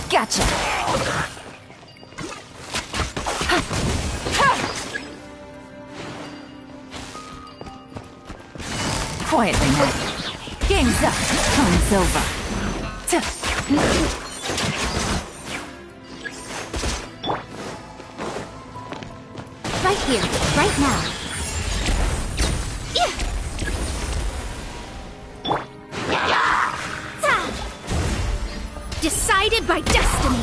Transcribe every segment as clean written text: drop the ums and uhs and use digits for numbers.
Gotcha! Quietly now. Game's up. Time's over. Right here, right now. Decided by destiny.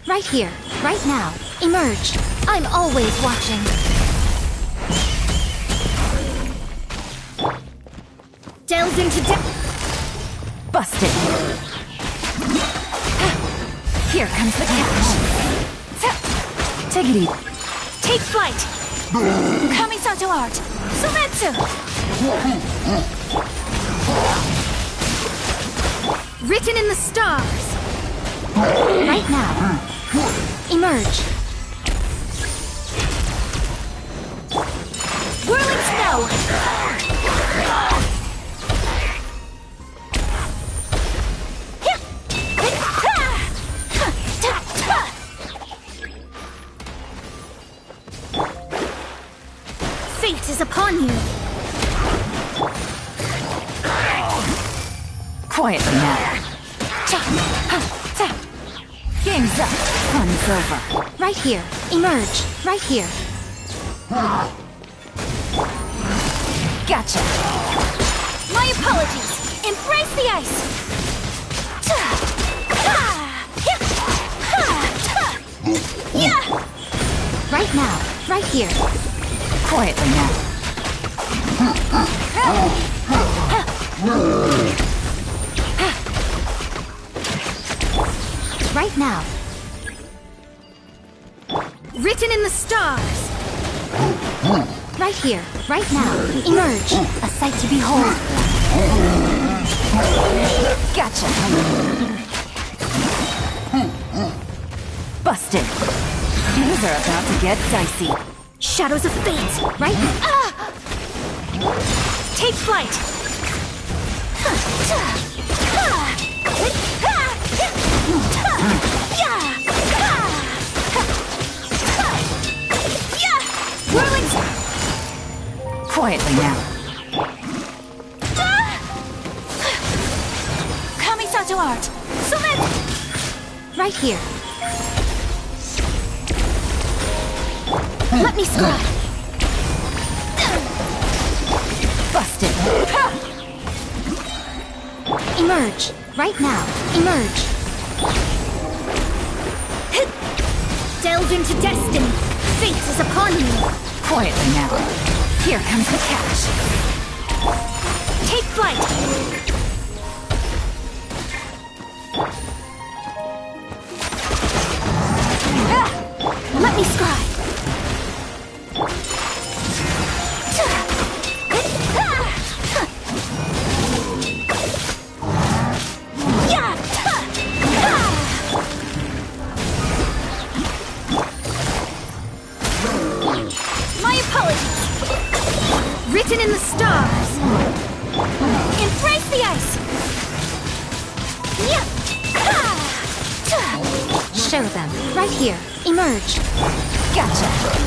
Right here, right now. Emerge. I'm always watching. Delved into Busted. Here comes the catch. Take it easy. Take flight. Kamisato art. Sumetsu. Written in the stars. Right now. Emerge. Whirling snow. Fate is upon you. Quietly now. Game's up. Fun's over. Right here. Emerge. Right here. Gotcha. My apologies. Embrace the ice. Right now. Right here. Quietly now. Right now. Written in the stars. Right here, right now. Emerge. A sight to behold. Gotcha. Busted. Things are about to get dicey. Shadows of fate. Right now. Take flight. Whirling. Quietly now. Kamisato art. Sumet. Right here. Let me scry. Busted. Emerge. Right now. Emerge. Delve into destiny. Fate is upon you. Quietly now. Here comes the catch. Take flight. Let me scry. the stars! Embrace the ice! Yeah. Show them. Right here. Emerge. Gotcha.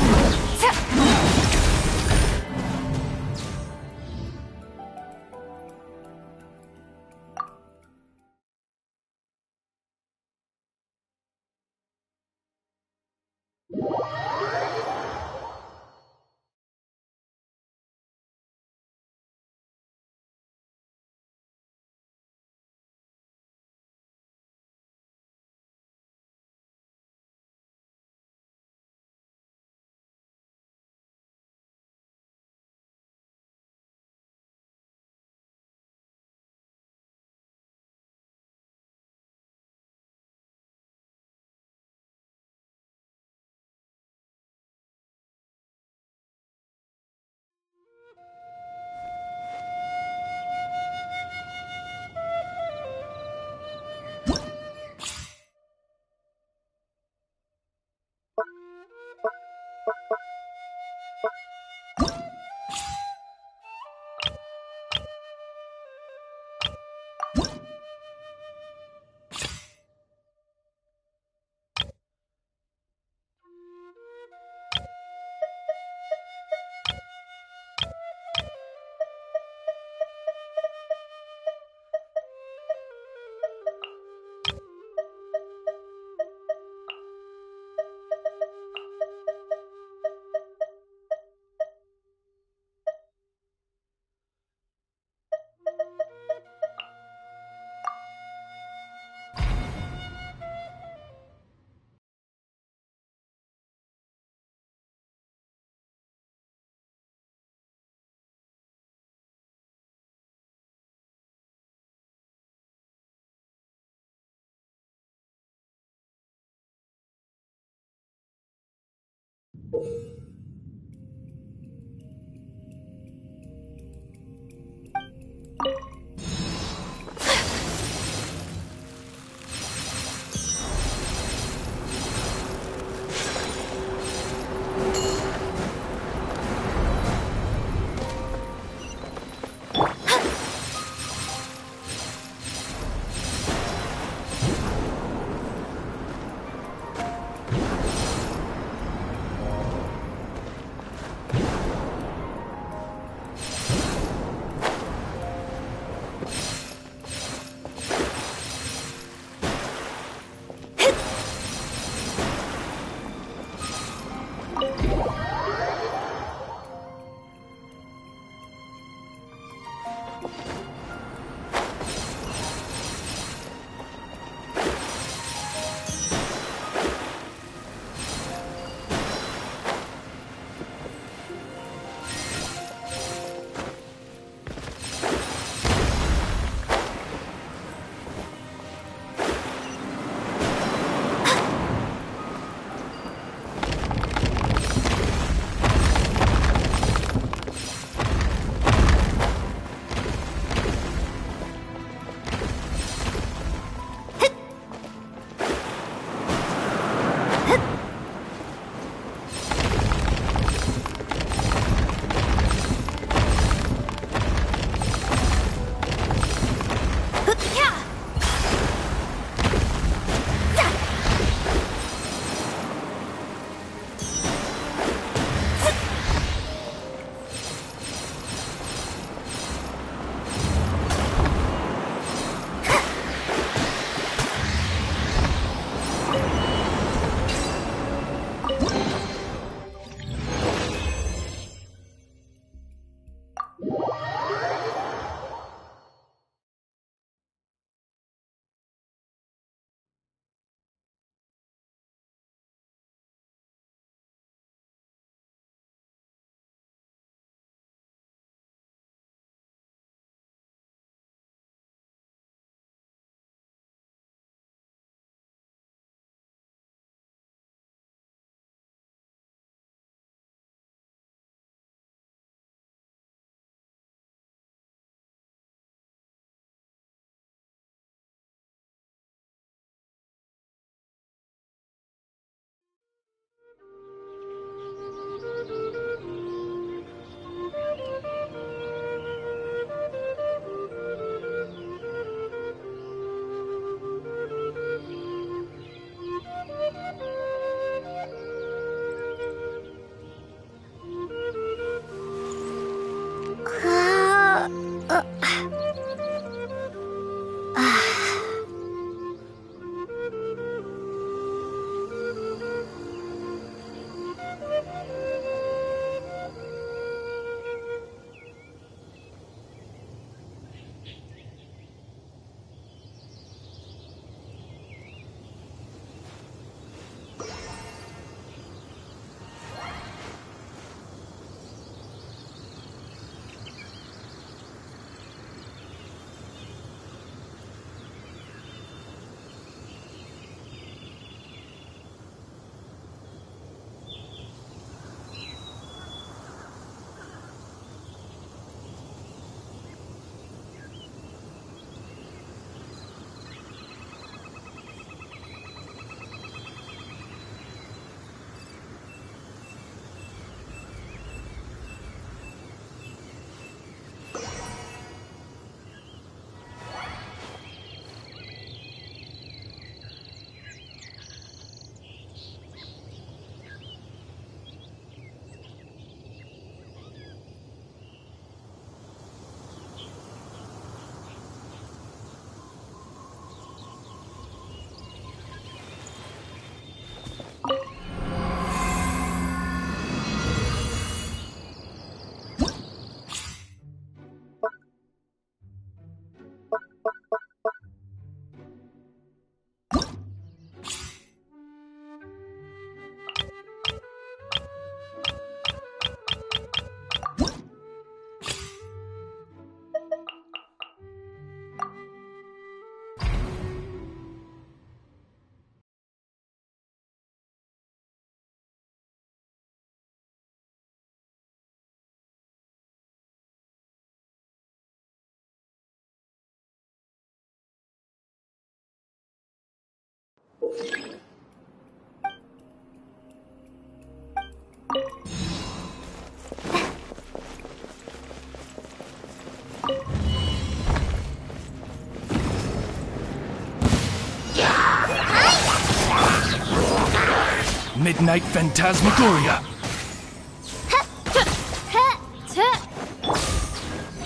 Midnight Phantasmagoria.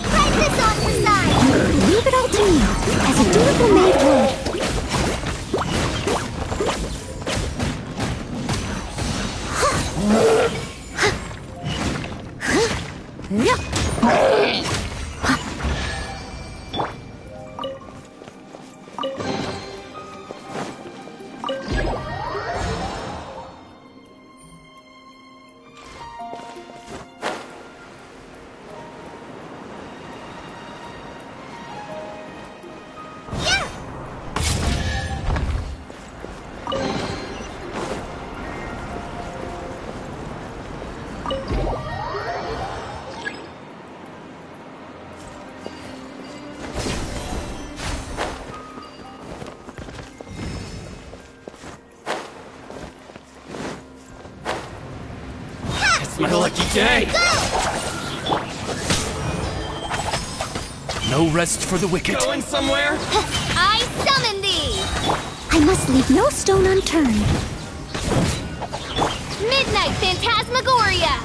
Place this on the side. Leave it all to me, as a dutiful maid would. My lucky day! No rest for the wicked. Going somewhere? I summon thee! I must leave no stone unturned. Midnight Phantasmagoria!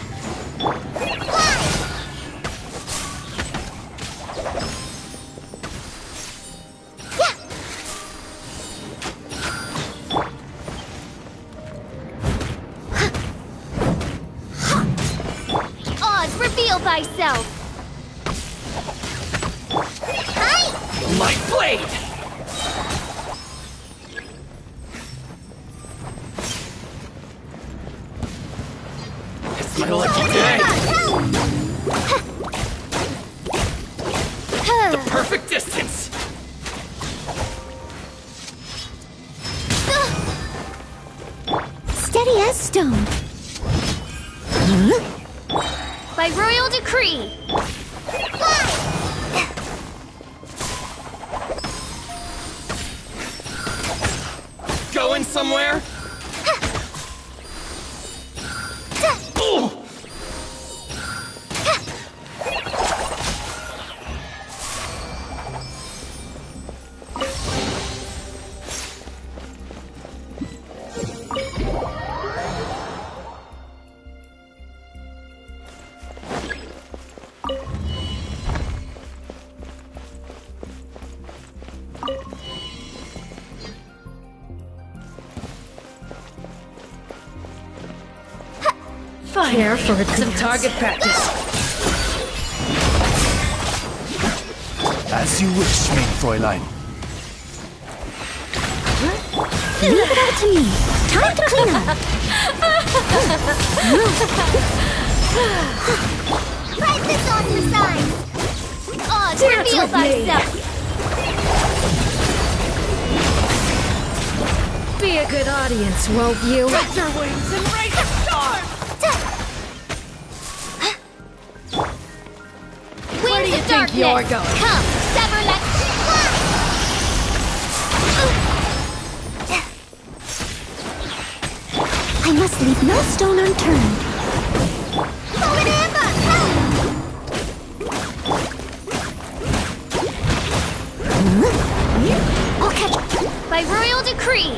Reveal thyself! Light blade! It's my lucky day! The perfect distance! Steady as stone. By royal decree! Going somewhere? Prepare for Some target practice. As you wish, mein Fräulein. Leave it all to me. Time to clean up. Write this on the sign. Odds reveal thyself. Be a good audience, won't you? Spread your wings and raise a storm! Wings do you of think darkness. you're going? Come, sever next. I must leave no stone unturned. Forward Amber, I'll catch by royal decree.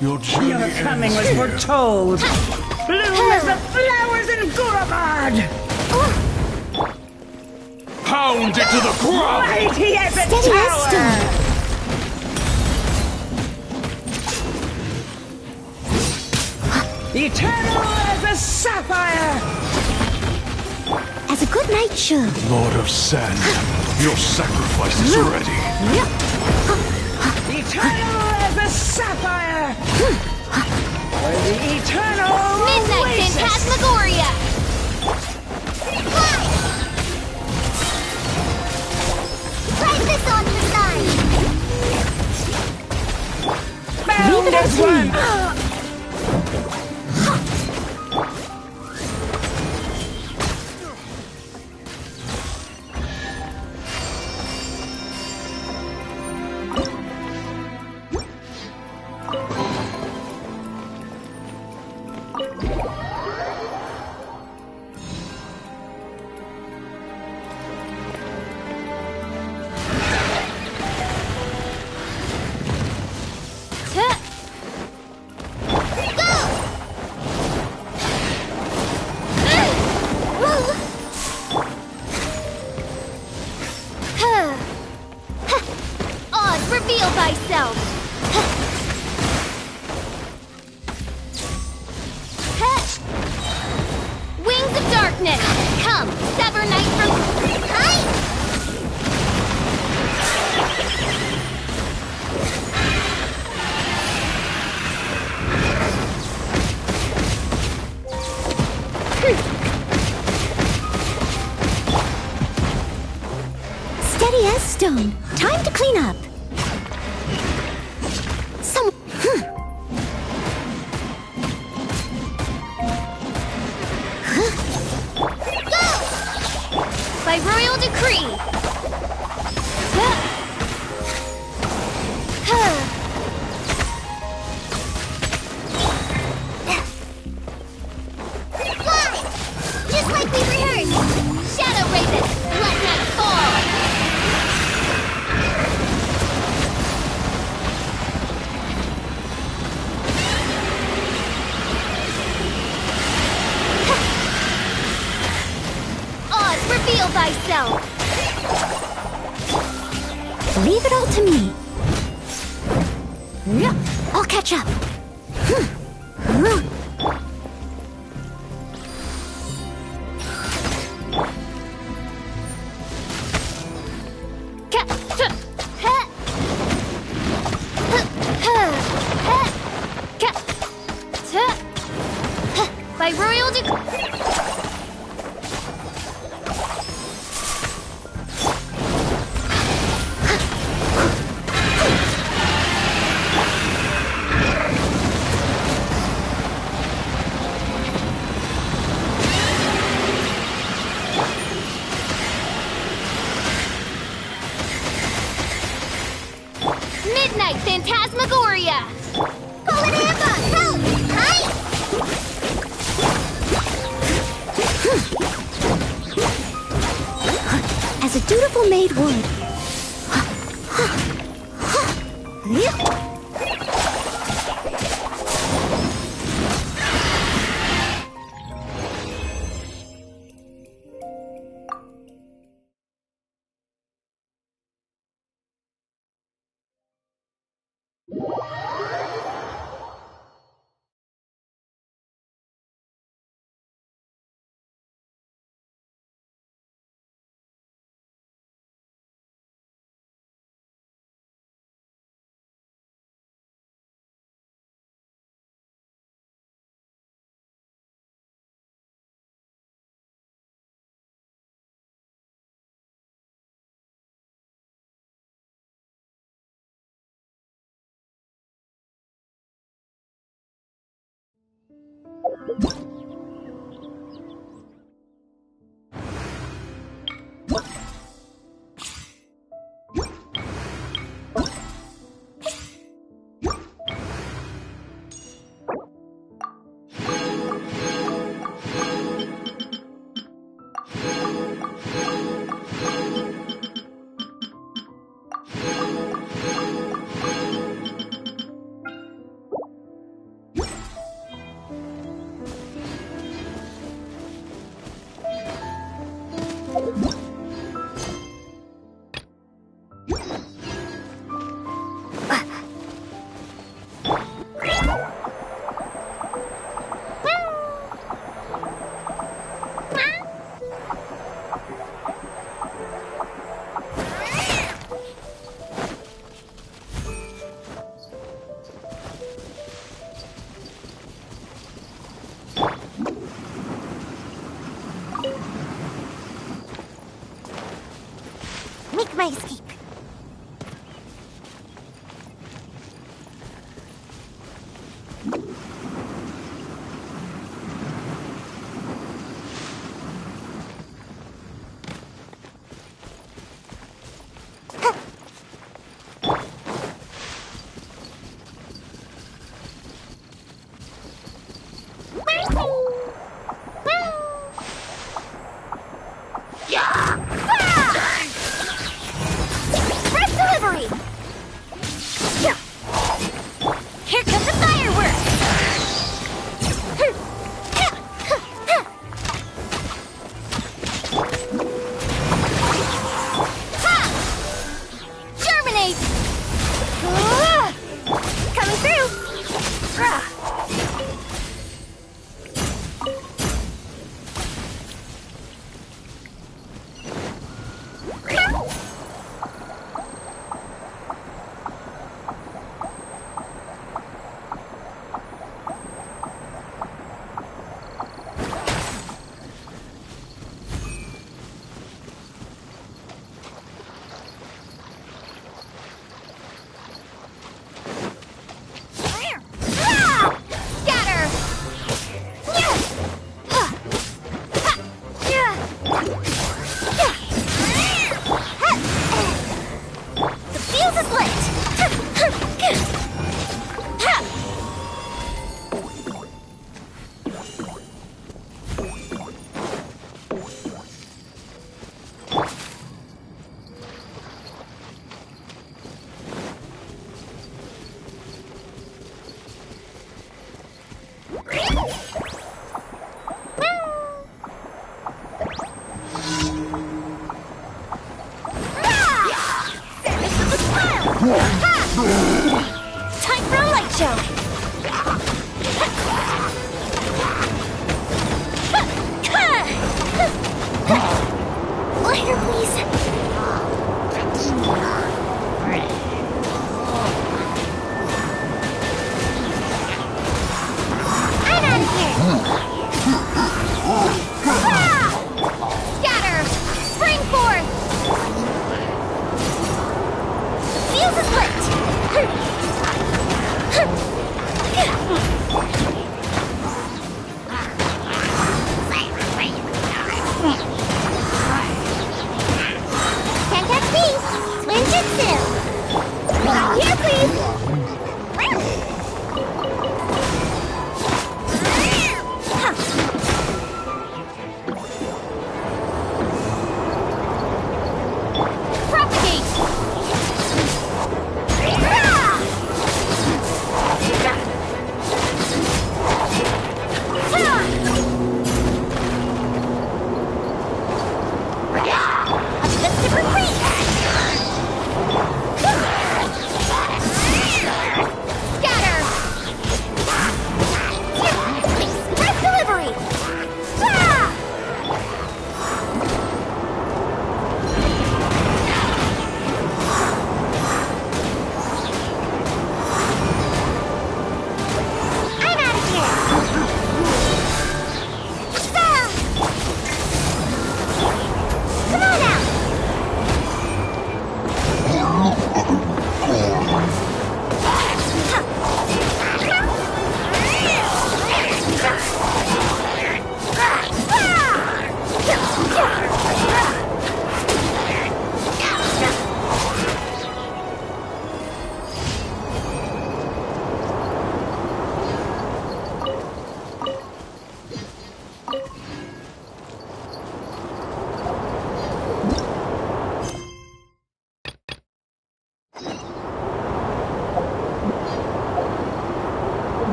Your journey Your coming was foretold. Bloom as the flowers in Gurabad! Pound it to the ground! Mighty as a Steady as tower! stone. Eternal as a sapphire! As a good knight should. Lord of Sand, your sacrifice is ready. Eternal as a sapphire! For the eternal Midnight oasis. Phantasmagoria! Write this on the sign! Bound Leave it as up to me. one! Oz, reveal thyself! Wings of darkness! Come, sever night from... Steady as stone. Time to clean up. Some... By royal decree. Just like we rehearsed. Shadow Raven, let night fall. Oz, reveal thyself. Leave it all to me. I'll catch up. By royal decree. Midnight Phantasmagoria! Fallen Amber, help! Hi! As a dutiful maid would. Make my escape. Express delivery! Here comes the fireworks! Germinate! Coming through! Time for a light show! Lighter, please! I'm out of here! Scatter! Spring forth! Fuse is lit!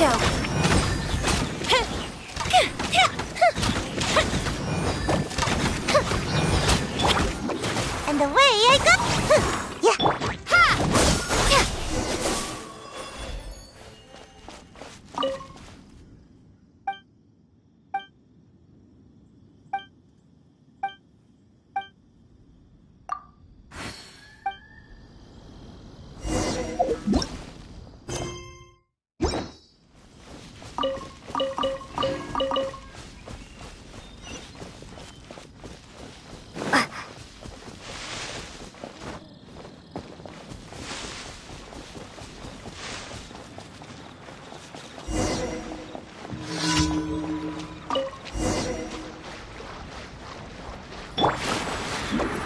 show. And away I go. Yeah. Ha! Yeah.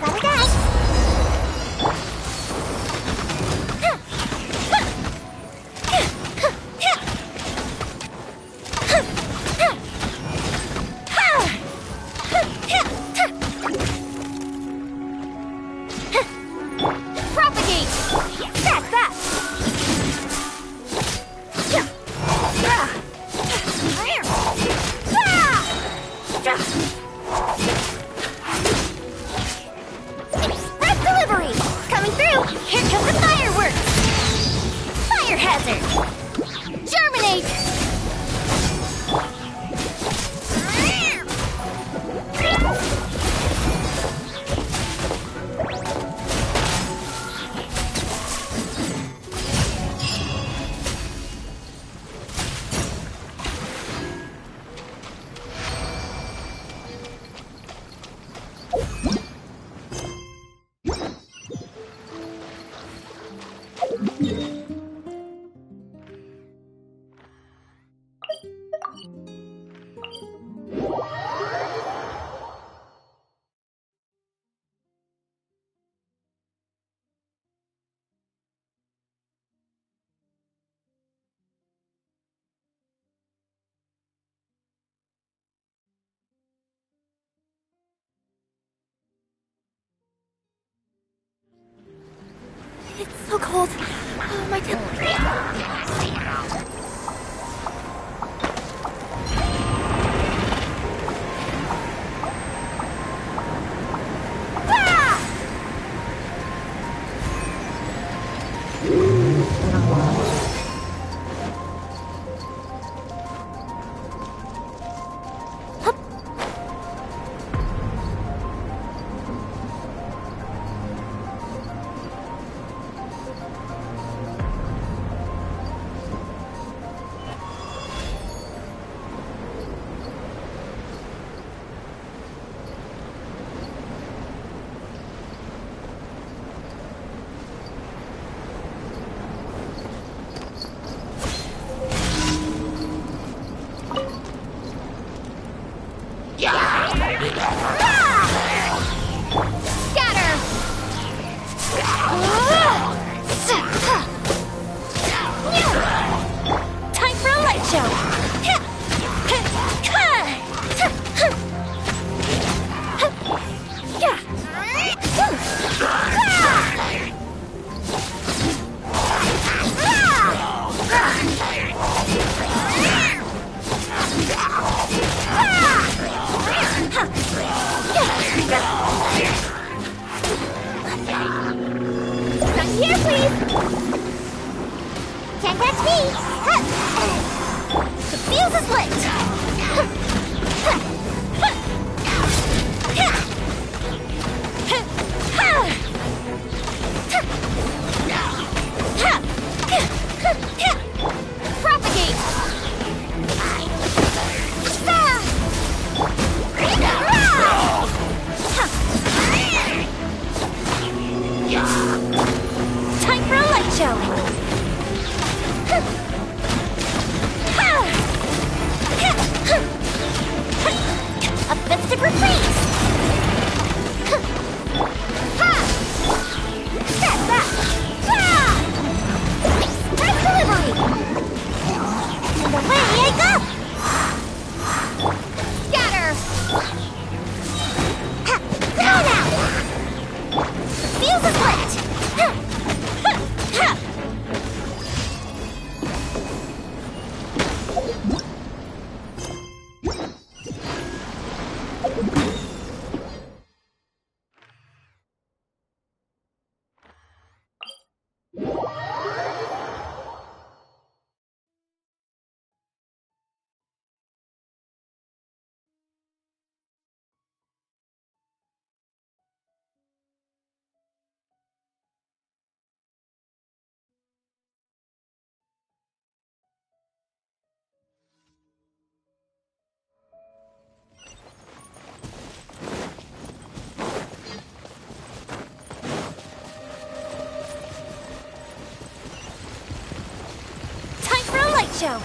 Gotta die. Propagate! That's that! Express delivery! Coming through! Here comes the fireworks! Fire hazard! Germinate! It's so cold. Oh, my temple. Time for a light show! Right here, please! Can't catch me! The fuse is lit! Propagate! Time for a light show! A festive retreat! That's that! Express delivery! And away I go! Scatter! Come on now! The fuse is lit! show.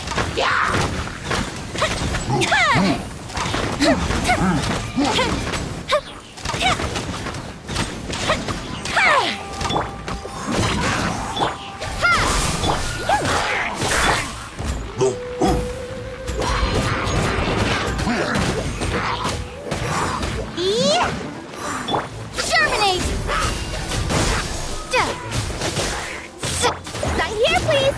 Germinate! Right here, please!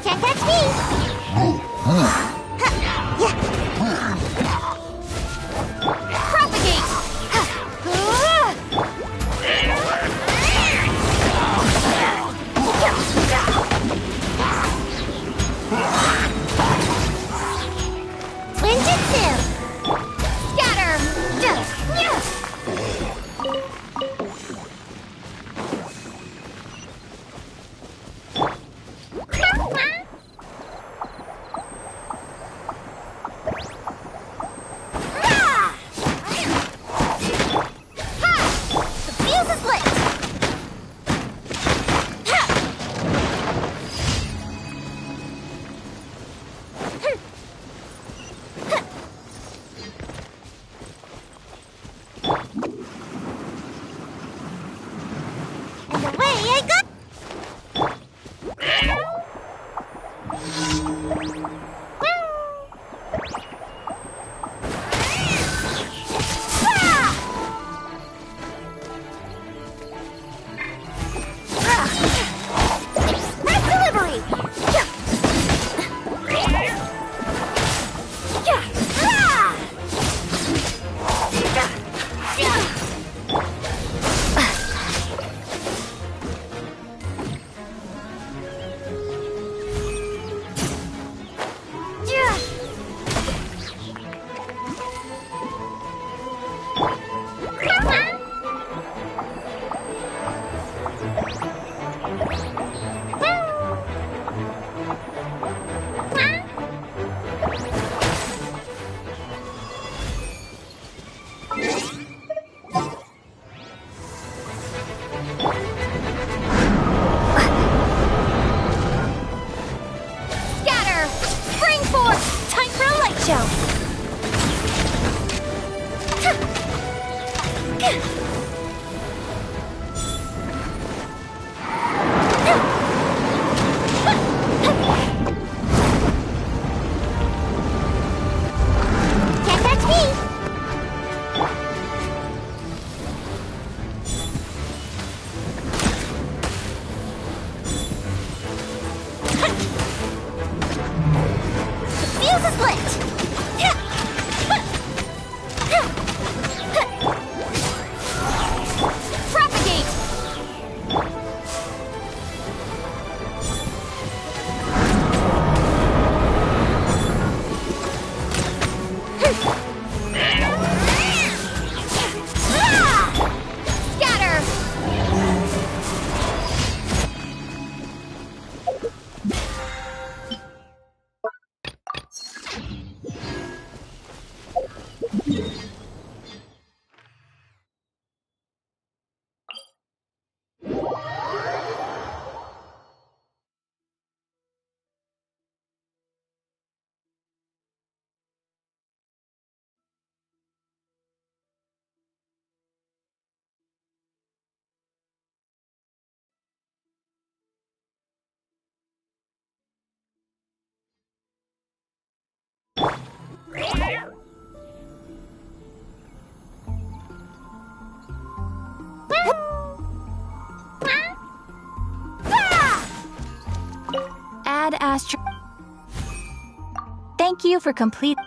Can't catch me! Propagate! Ninjutsu! Scatter! The fuse is lit! And away I go! Express delivery! Scatter! Spring force! Time for a light show! Can't catch me! The fuse is lit! Propagate! Scatter! Add Astro. Thank you for complete.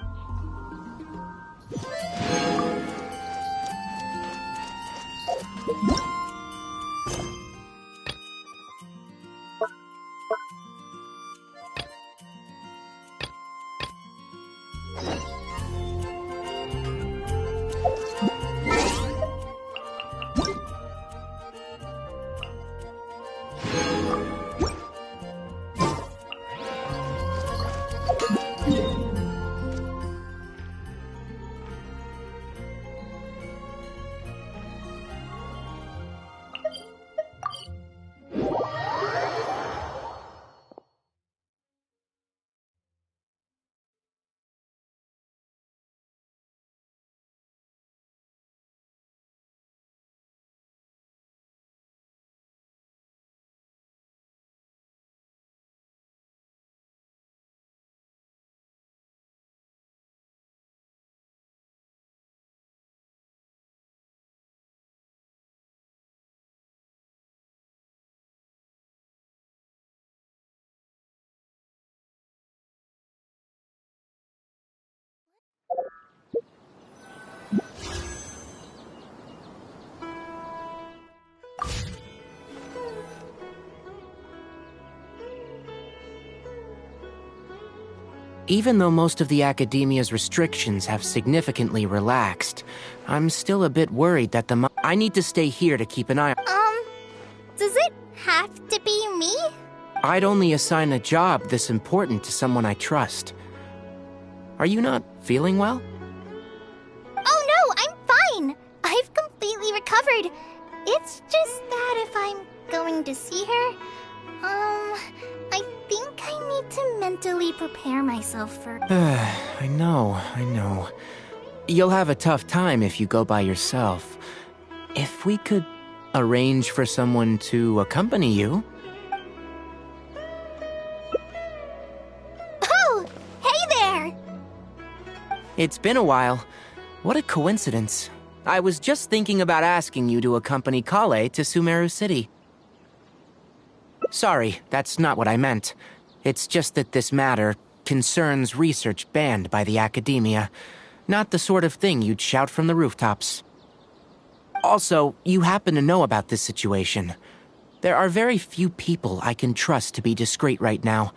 Even though most of the academia's restrictions have significantly relaxed, I'm still a bit worried that I need to stay here to keep an eye. Does it have to be me? I'd only assign a job this important to someone I trust. Are you not feeling well? Oh no, I'm fine. I've completely recovered. It's just that if I'm going to see her, I think I need to mentally prepare myself for... I know. You'll have a tough time if you go by yourself. If we could arrange for someone to accompany you... Oh! Hey there! It's been a while. What a coincidence. I was just thinking about asking you to accompany Kale to Sumeru City. Sorry, that's not what I meant. It's just that this matter concerns research banned by the academia. Not the sort of thing you'd shout from the rooftops. Also, you happen to know about this situation. There are very few people I can trust to be discreet right now.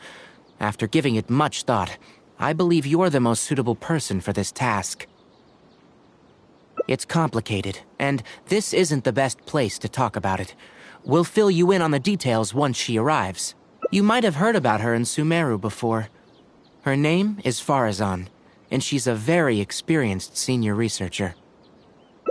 After giving it much thought, I believe you're the most suitable person for this task. It's complicated, and this isn't the best place to talk about it. We'll fill you in on the details once she arrives. You might have heard about her in Sumeru before. Her name is Farazan, and she's a very experienced senior researcher.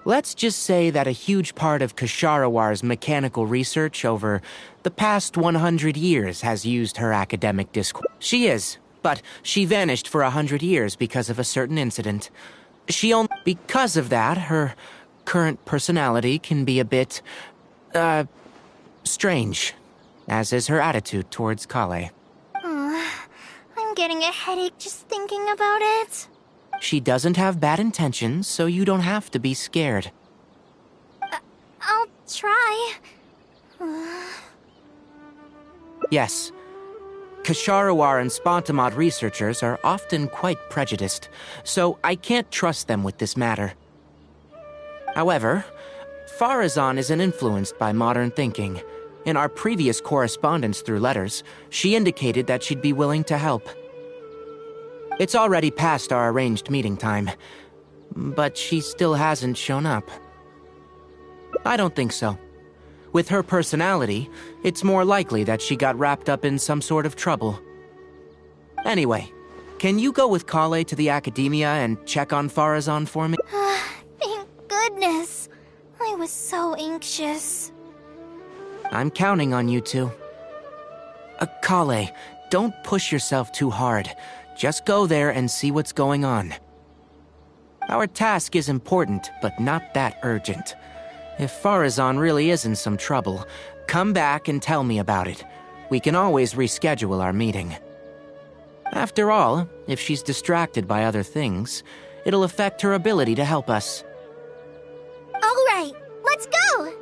Let's just say that a huge part of Kasharawar's mechanical research over the past 100 years has used her academic discourse. She is, but she vanished for 100 years because of a certain incident. Because of that, her current personality can be a bit, strange, as is her attitude towards Kale. I'm getting a headache just thinking about it. She doesn't have bad intentions, so you don't have to be scared. I'll try. Yes. Kasharawar and Spontamod researchers are often quite prejudiced, so I can't trust them with this matter. However, Farazan isn't influenced by modern thinking. In our previous correspondence through letters, she indicated that she'd be willing to help. It's already past our arranged meeting time, but she still hasn't shown up. I don't think so. With her personality, it's more likely that she got wrapped up in some sort of trouble. Anyway, can you go with Kale to the academia and check on Farazan for me? Thank goodness. I was so anxious. I'm counting on you two. Kale, don't push yourself too hard. Just go there and see what's going on. Our task is important, but not that urgent. If Farazan really is in some trouble, come back and tell me about it. We can always reschedule our meeting. After all, if she's distracted by other things, it'll affect her ability to help us. All right, let's go!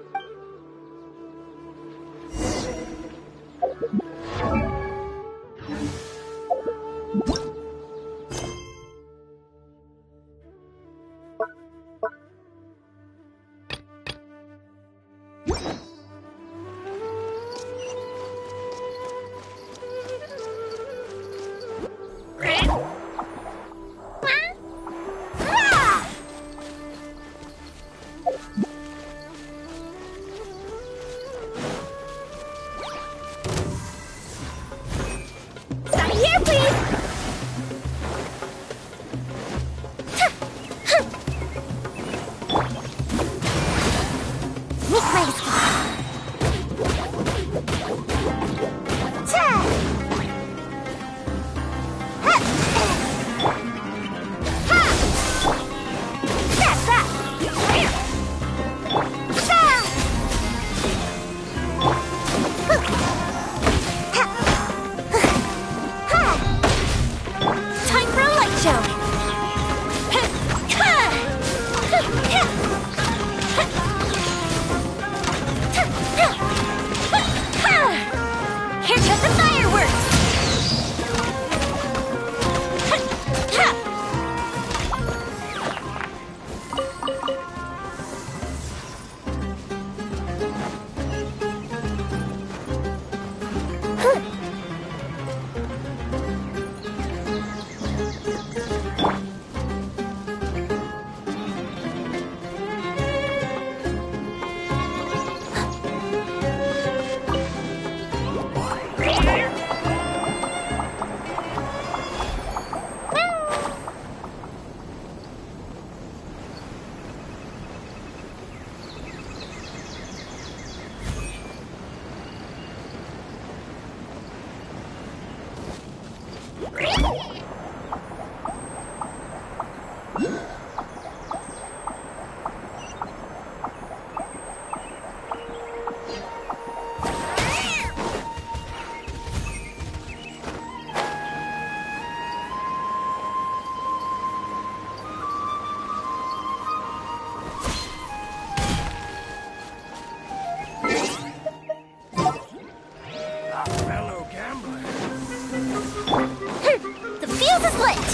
split!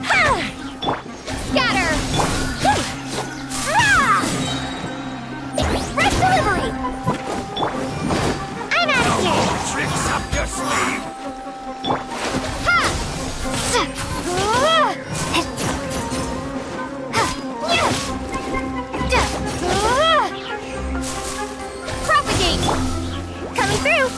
Ha! Scatter! Ah! Red delivery! I'm out of here! Tricks up your sleeve! Ha! Propagate! Coming through!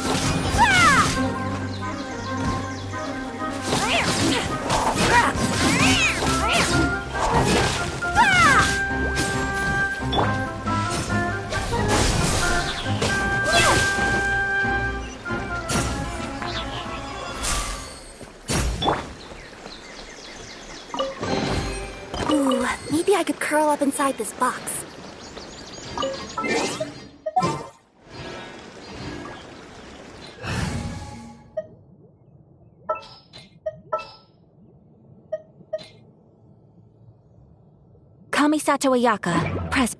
Ooh, maybe I could curl up inside this box. Kamisato Ayaka, press.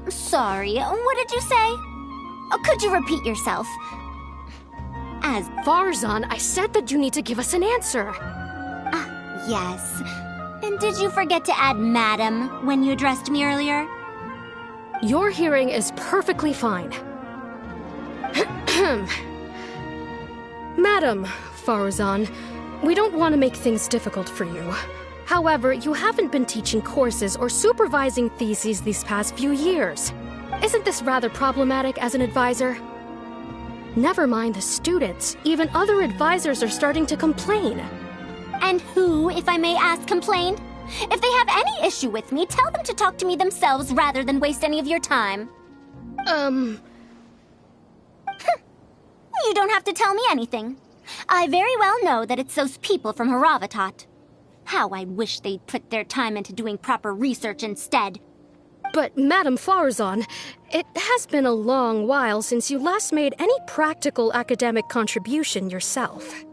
Sorry, what did you say? Oh, could you repeat yourself? As Farzan, I said that you need to give us an answer. yes. And did you forget to add madam when you addressed me earlier? Your hearing is perfectly fine. Madam Farzan, we don't want to make things difficult for you. However, you haven't been teaching courses or supervising theses these past few years. Isn't this rather problematic as an advisor? Never mind the students. Even other advisors are starting to complain. And who, if I may ask, complained? If they have any issue with me, tell them to talk to me themselves rather than waste any of your time. You don't have to tell me anything. I very well know that it's those people from Haravatat. How I wish they'd put their time into doing proper research instead. But, Madam Farzan, it has been a long while since you last made any practical academic contribution yourself.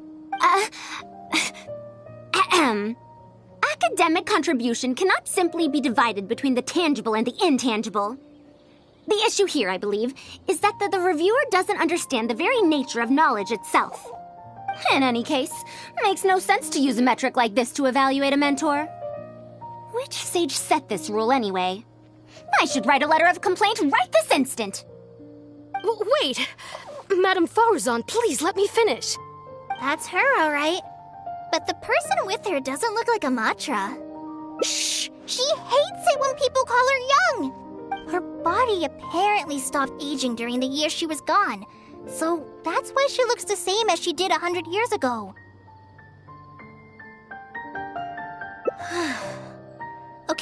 Academic contribution cannot simply be divided between the tangible and the intangible. The issue here, I believe, is that the reviewer doesn't understand the very nature of knowledge itself. In any case, makes no sense to use a metric like this to evaluate a mentor. Which sage set this rule anyway? I should write a letter of complaint right this instant. Wait! Madam Farzan, please let me finish. That's her, all right. But the person with her doesn't look like a Matra. Shh! She hates it when people call her young! Her body apparently stopped aging during the year she was gone. So that's why she looks the same as she did 100 years ago.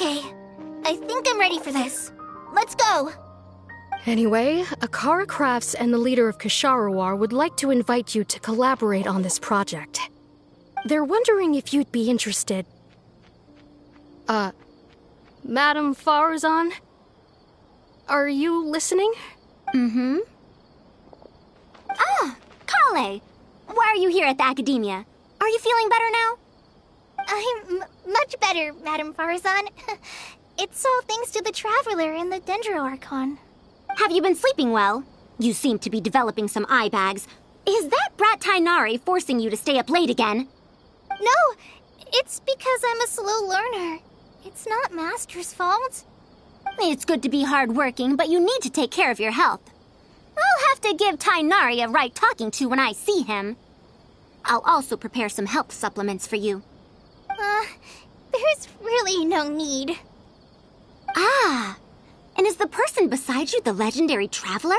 Okay, I think I'm ready for this. Let's go! Anyway, Akara Crafts and the leader of Ksharawar would like to invite you to collaborate on this project. They're wondering if you'd be interested. Madam Farazan? Are you listening? Mm-hmm. Ah, Kale! Why are you here at the Academia? Are you feeling better now? I'm much better, Madam Farazan. It's all thanks to the Traveler and the Dendro Archon. Have you been sleeping well? You seem to be developing some eye bags. Is that brat Tainari forcing you to stay up late again? No, it's because I'm a slow learner. It's not Master's fault. It's good to be hardworking, but you need to take care of your health. I'll have to give Tainari a right talking to when I see him. I'll also prepare some health supplements for you. There's really no need. Ah, and is the person beside you the legendary Traveler?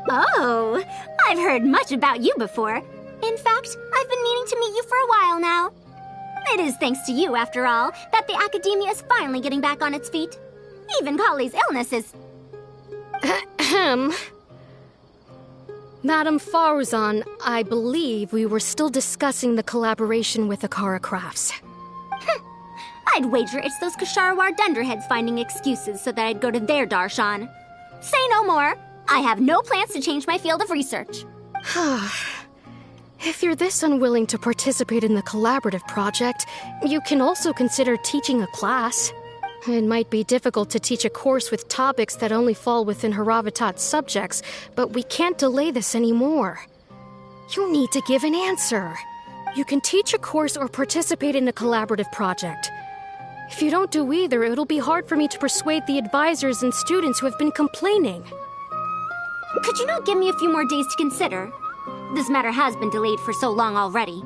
Oh, I've heard much about you before. In fact, I've been meaning to meet you for a while now. It is thanks to you, after all, that the Academia is finally getting back on its feet. Even Kali's illness is... Ahem. Madam Farazan, I believe we were still discussing the collaboration with Akara Crafts. I'd wager it's those Ksharawar dunderheads finding excuses so that I'd go to their darshan. Say no more. I have no plans to change my field of research. If you're this unwilling to participate in the collaborative project, you can also consider teaching a class. It might be difficult to teach a course with topics that only fall within Haravatat's subjects, but we can't delay this anymore. You need to give an answer. You can teach a course or participate in a collaborative project. If you don't do either, it'll be hard for me to persuade the advisors and students who have been complaining. Could you not give me a few more days to consider? This matter has been delayed for so long already.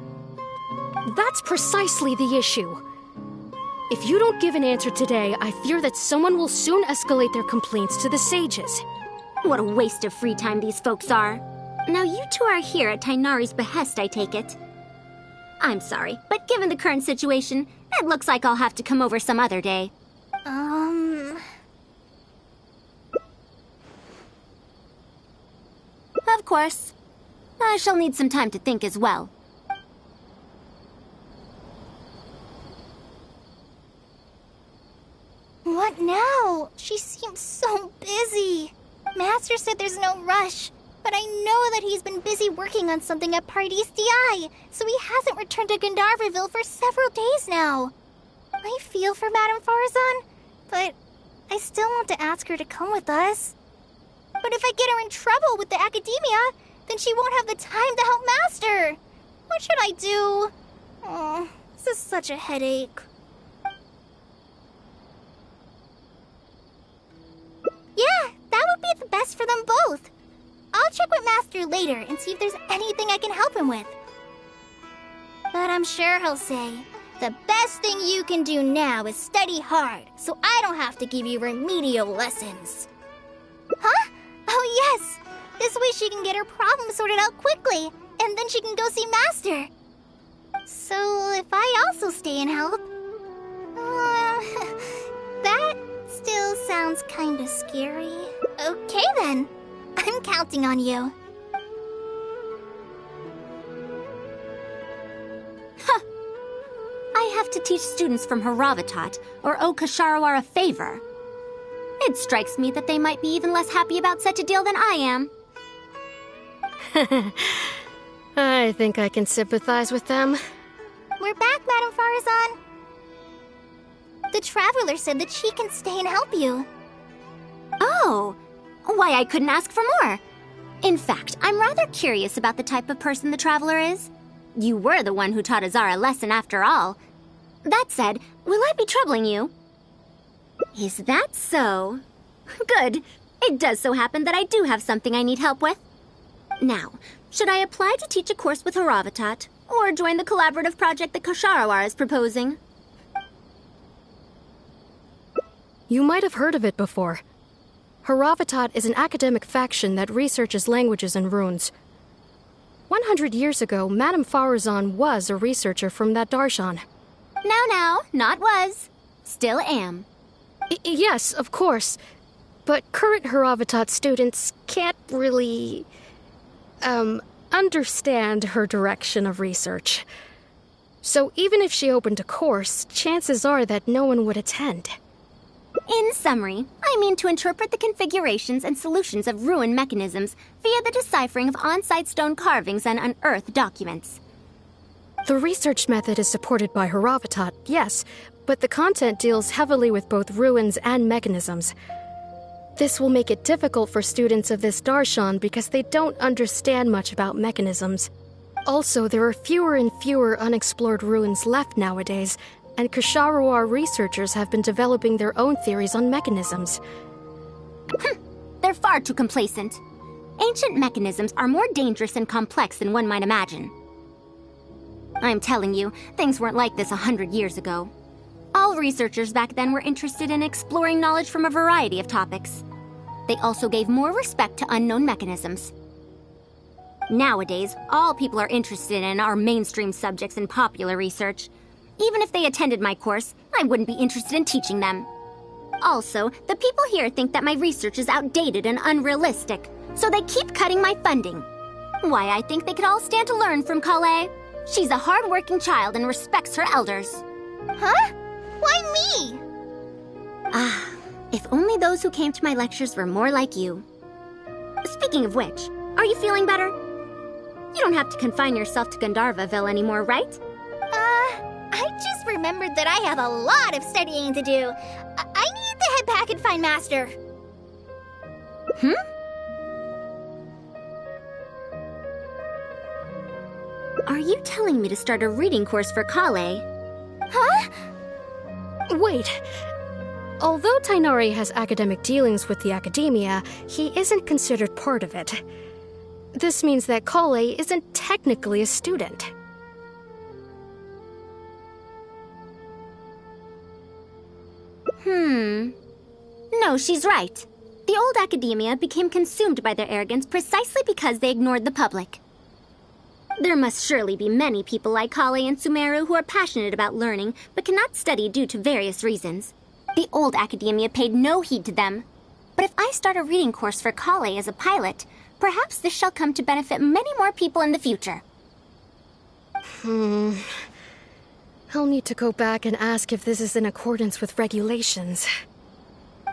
That's precisely the issue. If you don't give an answer today, I fear that someone will soon escalate their complaints to the sages. What a waste of free time these folks are. Now you two are here at Tainari's behest, I take it. I'm sorry, but given the current situation, it looks like I'll have to come over some other day. Of course. I shall need some time to think as well. What now? She seems so busy. Master said there's no rush, but I know that he's been busy working on something at Paradise DI, so he hasn't returned to Gandharvaville for several days now. I feel for Madame Farazan, but I still want to ask her to come with us. But if I get her in trouble with the Academia, then she won't have the time to help Master. What should I do? Oh, this is such a headache. Yeah, that would be the best for them both. I'll check with Master later and see if there's anything I can help him with. But I'm sure he'll say, the best thing you can do now is study hard, so I don't have to give you remedial lessons. Huh? Oh yes! This way she can get her problem sorted out quickly, and then she can go see Master. So if I also stay and help... that still sounds kinda scary. Okay then. I'm counting on you. I have to teach students from Haravatat, or owe Ksharawar a favor. It strikes me that they might be even less happy about such a deal than I am. I think I can sympathize with them. We're back, Madame Farazan. The Traveler said that she can stay and help you. Oh, why I couldn't ask for more. In fact, I'm rather curious about the type of person the Traveler is. You were the one who taught Azara a lesson after all. That said, will I be troubling you? Is that so? Good. It does so happen that I do have something I need help with. Now, should I apply to teach a course with Haravatat, or join the collaborative project that Ksharawar is proposing? You might have heard of it before. Haravatat is an academic faction that researches languages and runes. 100 years ago, Madame Farazan was a researcher from that darshan. Now, not was. Still am. Yes, of course. But current Haravatat students can't really, understand her direction of research. So even if she opened a course, chances are that no one would attend. In summary, I mean to interpret the configurations and solutions of ruin mechanisms via the deciphering of on-site stone carvings and unearthed documents. The research method is supported by Haravatat, yes, but the content deals heavily with both ruins and mechanisms. This will make it difficult for students of this darshan because they don't understand much about mechanisms. Also, there are fewer and fewer unexplored ruins left nowadays, and Ksharawar researchers have been developing their own theories on mechanisms. They're far too complacent. Ancient mechanisms are more dangerous and complex than one might imagine. I'm telling you, things weren't like this 100 years ago. All researchers back then were interested in exploring knowledge from a variety of topics. They also gave more respect to unknown mechanisms. Nowadays, all people are interested in are mainstream subjects in popular research. Even if they attended my course, I wouldn't be interested in teaching them. Also, the people here think that my research is outdated and unrealistic, so they keep cutting my funding. Why, I think they could all stand to learn from Kale. She's a hard-working child and respects her elders. Huh? Why me? If only those who came to my lectures were more like you. Speaking of which, are you feeling better? You don't have to confine yourself to Gandharvaville anymore, right? I just remembered that I have a lot of studying to do. I need to head back and find Master. Are you telling me to start a reading course for Kale? Huh? Wait. Although Tainari has academic dealings with the academia, he isn't considered part of it. This means that Kale isn't technically a student. No, she's right. The old academia became consumed by their arrogance precisely because they ignored the public. There must surely be many people like Kale and Sumeru who are passionate about learning, but cannot study due to various reasons. The old academia paid no heed to them. But if I start a reading course for Kale as a pilot, perhaps this shall come to benefit many more people in the future. I'll need to go back and ask if this is in accordance with regulations.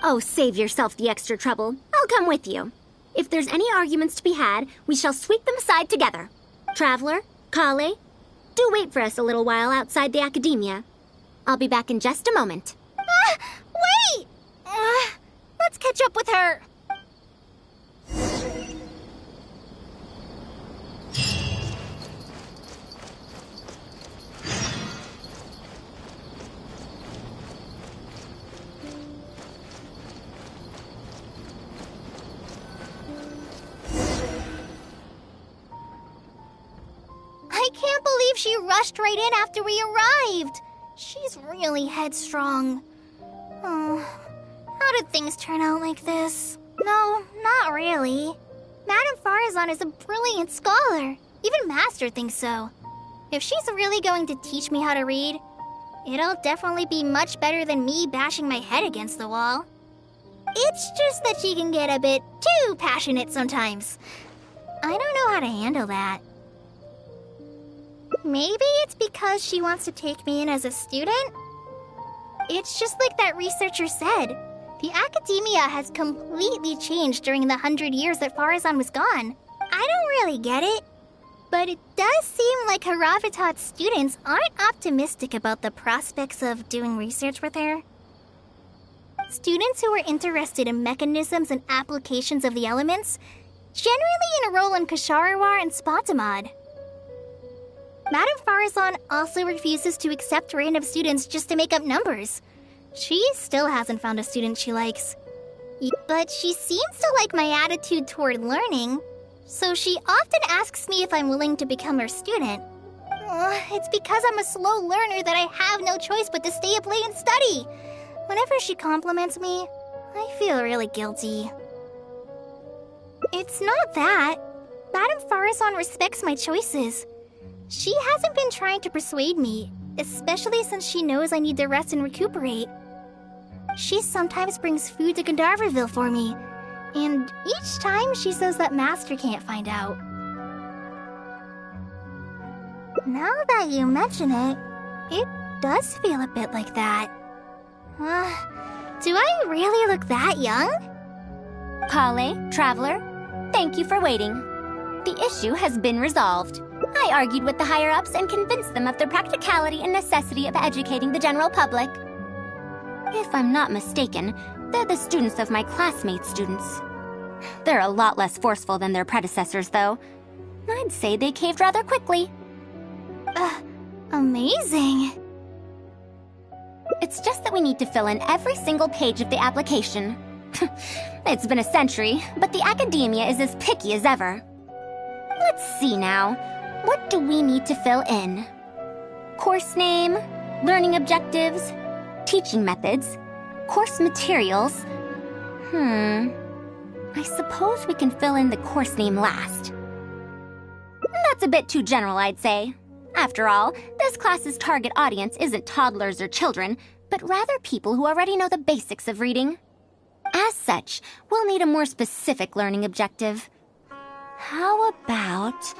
Oh, save yourself the extra trouble. I'll come with you. If there's any arguments to be had, we shall sweep them aside together. Traveler, Kale, do wait for us a little while outside the academia. I'll be back in just a moment. Wait! Let's catch up with her. I can't believe she rushed right in after we arrived. She's really headstrong. Oh, how did things turn out like this? No, not really. Madame Farazan is a brilliant scholar. Even Master thinks so. If she's really going to teach me how to read, it'll definitely be much better than me bashing my head against the wall. It's just that she can get a bit too passionate sometimes. I don't know how to handle that. Maybe it's because she wants to take me in as a student? It's just like that researcher said. The academia has completely changed during the 100 years that Farazan was gone. I don't really get it. But it does seem like Haravatat's students aren't optimistic about the prospects of doing research with her. Students who are interested in mechanisms and applications of the elements generally enroll in Ksharawar and Spotamod. Madame Farazan also refuses to accept random students just to make up numbers. She still hasn't found a student she likes. But she seems to like my attitude toward learning, so she often asks me if I'm willing to become her student. It's because I'm a slow learner that I have no choice but to stay up late and study. Whenever she compliments me, I feel really guilty. It's not that. Madame Farazan respects my choices. She hasn't been trying to persuade me, especially since she knows I need to rest and recuperate. She sometimes brings food to Gandharvaville for me, and each time she says that Master can't find out. Now that you mention it, it does feel a bit like that. Do I really look that young? Kale, Traveler, thank you for waiting. The issue has been resolved. I argued with the higher-ups and convinced them of the practicality and necessity of educating the general public. If I'm not mistaken, they're the students of my classmates' students. They're a lot less forceful than their predecessors, though. I'd say they caved rather quickly. Amazing. It's just that we need to fill in every single page of the application. It's been a century, but the academia is as picky as ever. Let's see now. What do we need to fill in? Course name, learning objectives, teaching methods, course materials. I suppose we can fill in the course name last. That's a bit too general, I'd say. After all, this class's target audience isn't toddlers or children, but rather people who already know the basics of reading. As such, we'll need a more specific learning objective. How about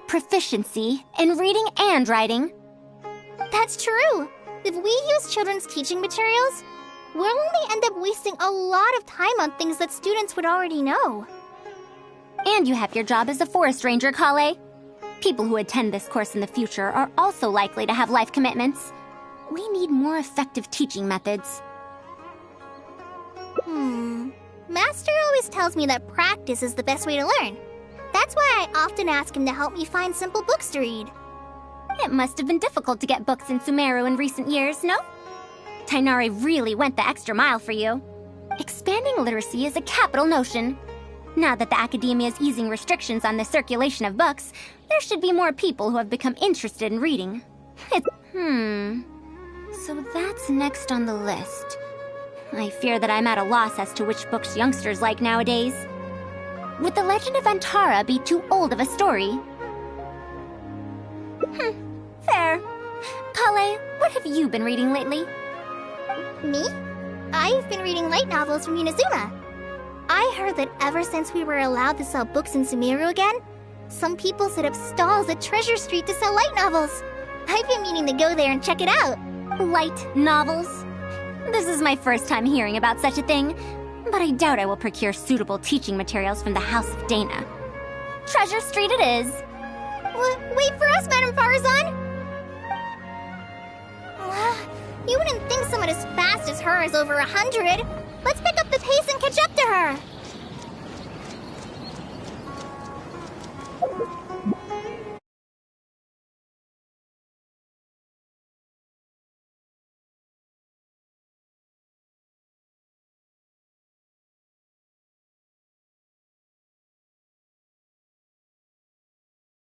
proficiency in reading and writing? That's true. If we use children's teaching materials, we'll only end up wasting a lot of time on things that students would already know. And you have your job as a forest ranger, Kale. People who attend this course in the future are also likely to have life commitments. We need more effective teaching methods. Master always tells me that practice is the best way to learn. That's why I often ask him to help me find simple books to read. It must have been difficult to get books in Sumeru in recent years, no? Tainari really went the extra mile for you. Expanding literacy is a capital notion. Now that the academia is easing restrictions on the circulation of books, there should be more people who have become interested in reading. So that's next on the list. I fear that I'm at a loss as to which books youngsters like nowadays. Would The Legend of Antara be too old of a story? Fair. Kale, what have you been reading lately? Me? I've been reading light novels from Inazuma. I heard that ever since we were allowed to sell books in Sumeru again, some people set up stalls at Treasure Street to sell light novels. I've been meaning to go there and check it out. Light novels? This is my first time hearing about such a thing, but I doubt I will procure suitable teaching materials from the House of Dana. Treasure Street it is. Wait for us, Madame Farazan! You wouldn't think someone as fast as her is over 100. Let's pick up the pace and catch up to her!